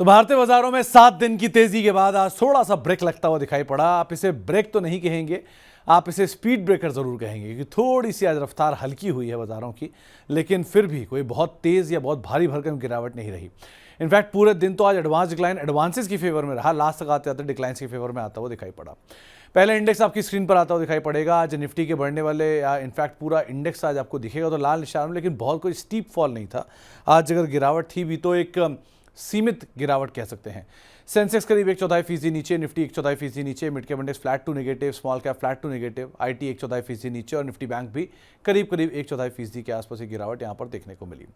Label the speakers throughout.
Speaker 1: तो भारतीय बाजारों में 7 दिन की तेजी के बाद आज थोड़ा सा ब्रेक लगता हुआ दिखाई पड़ा। आप इसे ब्रेक तो नहीं कहेंगे, आप इसे स्पीड ब्रेकर जरूर कहेंगे, क्योंकि थोड़ी सी आज रफ्तार हल्की हुई है बाजारों की, लेकिन फिर भी कोई बहुत तेज या बहुत भारी भरकम गिरावट नहीं रही। इनफैक्ट पूरे दिन तो आज एडवांस डिक्लाइन एडवांसेस की फेवर में रहा, लास्ट तक आते आते डिक्लाइंस की फेवर में आता हुआ दिखाई पड़ा। पहले इंडेक्स आपकी स्क्रीन पर आता हुआ दिखाई पड़ेगा। आज निफ्टी के बढ़ने वाले या इनफैक्ट पूरा इंडेक्स आज आपको दिखेगा तो लाल निशान में, लेकिन बहुत कोई स्टीप फॉल नहीं था। आज अगर गिरावट थी भी तो एक सीमित गिरावट कह सकते हैं। सेंसेक्स करीब 1/4% नीचे, निफ्टी 1/4% नीचे, mid cap index flat to negative, small cap flat to negative, IT 1/4% नीचे और निफ्टी बैंक भी करीब 1/4% के आसपास की गिरावट यहां पर देखने को मिली।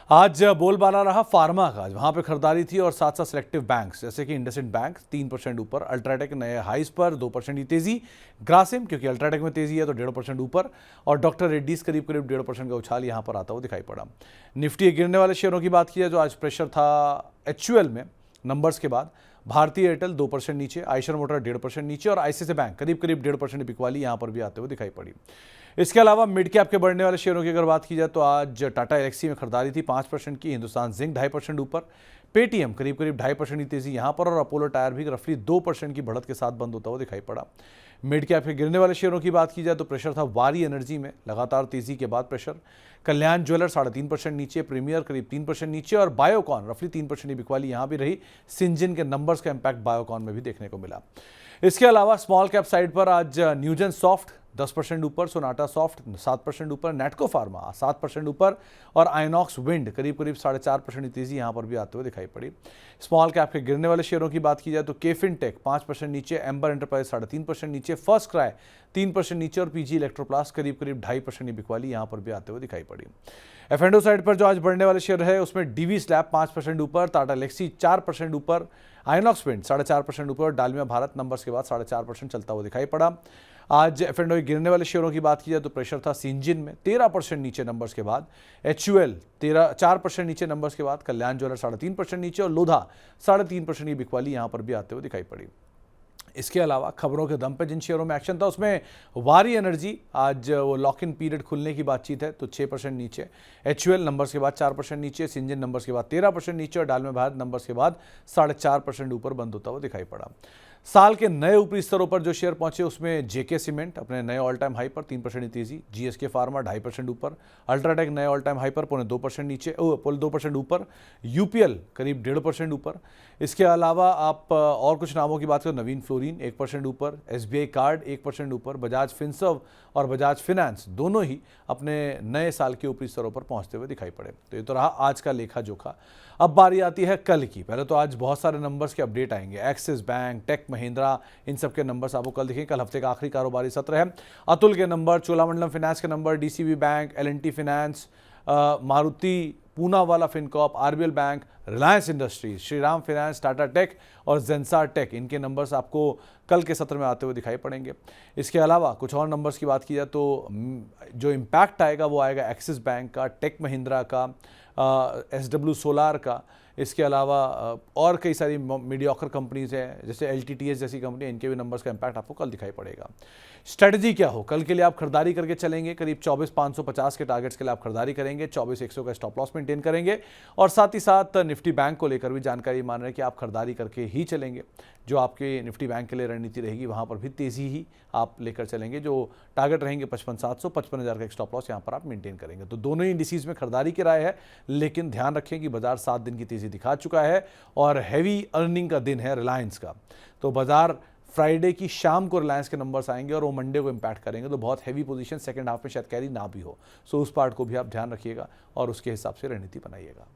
Speaker 1: आज बोलबाला रहा फार्मा का, वहां पे खरीदारी थी और साथ साथ सिलेक्टिव बैंक्स जैसे कि इंडसइंड बैंक 3% ऊपर, अल्ट्राटेक नए हाइस पर 2% की तेजी, ग्रासिम क्योंकि अल्ट्राटेक में तेजी है तो 1.5% ऊपर और डॉक्टर रेड्डीज करीब 1.5% का उछाल यहां पर आता हुआ दिखाई पड़ा। निफ्टी गिरने वाले शेयरों की बात की जाए तो आज प्रेशर था एचयूएल में नंबर्स के बाद। भारतीय एयरटेल 2% नीचे, आयशर मोटर 1.5% नीचे और आईसीआईसीआई बैंक करीब 1.5% बिकवाली यहां पर भी आते हुए दिखाई पड़ी। इसके अलावा मिड कैप के बढ़ने वाले शेयरों की अगर बात की जाए तो आज टाटा एलेक्सी में खरीदारी थी 5% की, हिंदुस्तान जिंक 2.5% ऊपर, पेटीएम करीब 2.5% की तेजी यहां पर और अपोलो टायर भी रफली 2% की बढ़त के साथ बंद होता हुआ दिखाई पड़ा। मिड कैप के गिरने वाले शेयरों की बात की जाए तो प्रेशर था वारी एनर्जी में, लगातार तेजी के बाद प्रेशर, कल्याण ज्वेलर 3.5% नीचे, प्रीमियर करीब 3% नीचे और बायोकॉन रफली 3% की बिकवाली यहां भी रही। सिंजिन के नंबर्स का इंपैक्ट बायोकॉन में भी देखने को मिला। इसके अलावा स्मॉल कैप साइड पर आज न्यूजन सॉफ्ट 10% ऊपर, सोनाटा सॉफ्ट 7% ऊपर, नेटको फार्मा 7% ऊपर और आइनॉक्स विंड करीब 4.5% की तेजी यहां पर भी आते हुए दिखाई पड़ी। स्मॉल कैप के गिरने वाले शेयरों की बात की जाए तो केफिन टेक 5% नीचे, एम्बर एंटरप्राइज 3.5% नीचे, फर्स्ट क्राई 3% नीचे और पीजी इलेक्ट्रोप्लास्ट करीब 2.5% की बिकवाली यहां पर भी आते हुए दिखाई पड़ी। एफ&ओ साइड पर जो आज बढ़ने वाले शेयर है उसमें डीवी स्लैब 5% ऊपर, टाटा एलेक्सी 4% ऊपर, आइनॉक्स विंड 4.5% ऊपर और डालमिया भारत नंबर्स के बाद 4.5% चलता हुआ दिखाई पड़ा। आज एफ&ओ गिरने वाले शेयरों की बात की जाए तो प्रेशर था सिंजिन में 13% नीचे नंबर्स के बाद, एचयूएल 4% नीचे नंबर्स के बाद, कल्याण ज्वेलर 3.5% नीचे और लोधा 3.5% की बिकवाली यहां पर भी आते हुए दिखाई पड़ी। इसके अलावा खबरों के दम पे जिन शेयरों में एक्शन था उसमें वारी एनर्जी, आज वो लॉक इन पीरियड खुलने की बातचीत है तो 6% नीचे, एचयूएल नंबर्स के बाद 4% नीचे, सिंजिन नंबर्स के बाद 13% नीचे और डालमिया भारत नंबर्स के बाद 4.5% ऊपर बंद होता हुआ दिखाई पड़ा। साल के नए ऊपरी स्तरों पर जो शेयर पहुंचे उसमें जेके सीमेंट अपने नए ऑल टाइम हाई पर 3% की तेजी, जीएसके फार्मा 2.5% ऊपर, अल्ट्राटेक नए ऑल टाइम हाई पर 2% नीचे 2% ऊपर, यूपीएल करीब 1.5% ऊपर। इसके अलावा आप और कुछ नामों की बात करें, नवीन फ्लोरिन 1% ऊपर, एसबीआई कार्ड 1% ऊपर, बजाज फिनसर्व और बजाज फिनेंस दोनों ही अपने नए साल के ऊपरी स्तरों पर पहुंचते हुए दिखाई पड़े। तो ये तो रहा आज का लेखा जोखा। अब बारी आती है कल की। पहले तो आज बहुत सारे नंबर्स के अपडेट आएंगे, एक्सिस बैंक, टेक महिंद्रा, इन सब के नंबर्स आपको कल दिखेंगे। कल हफ्ते का आखिरी कारोबारी सत्र है। अतुल के नंबर, चोलामंडलम फाइनेंस के नंबर, डीसीबी बैंक, एल&टी फाइनेंस, मारुति, पूनावाला फिनकॉर्प, आरबीएल बैंक, रिलायंस इंडस्ट्रीज, श्रीराम फाइनेंस, टाटा टेक और जेंसार टेक, इनके नंबर्स आपको कल के सत्र में आते हुए दिखाई पड़ेंगे। इसके अलावा कुछ और नंबर्स की बात की जाए तो जो इम्पैक्ट आएगा वो आएगा एक्सिस बैंक का, टेक महिंद्रा का, एसडब्ल्यू सोलार का। इसके अलावा और कई सारी मीडियोकर कंपनीज हैं जैसे एलटीटीएस जैसी कंपनी, इनके भी नंबर्स का इंपैक्ट आपको कल दिखाई पड़ेगा। स्ट्रेटजी क्या हो, कल के लिए आप खरीदारी करके चलेंगे, करीब 24,550 के टारगेट्स के लिए आप खरीदारी करेंगे, 24,100 का स्टॉप लॉस मेंटेन करेंगे और साथ ही साथ निफ्टी बैंक को लेकर भी जानकारी मान रहे हैं कि आप खरीदारी करके ही चलेंगे। जो आपके निफ्टी बैंक के लिए रणनीति रहेगी वहां पर भी तेजी ही आप लेकर चलेंगे। जो टारगेट रहेंगे 55,700, 55,000 का एक स्टॉप लॉस यहां पर आप मेंटेन करेंगे। तो दोनों ही इंडिसीज में खरीदारी की राय है, लेकिन ध्यान रखें कि बाजार 7 दिन की तेजी दिखा चुका है और हैवी अर्निंग का दिन है रिलायंस का। तो बाजार फ्राइडे की शाम को रिलायंस के नंबर्स आएंगे और वो मंडे को इंपैक्ट करेंगे, तो बहुत हैवी पोजीशन सेकंड हाफ में शायद कैरी ना भी हो। सो उस पार्ट को भी आप ध्यान रखिएगा और उसके हिसाब से रणनीति बनाइएगा।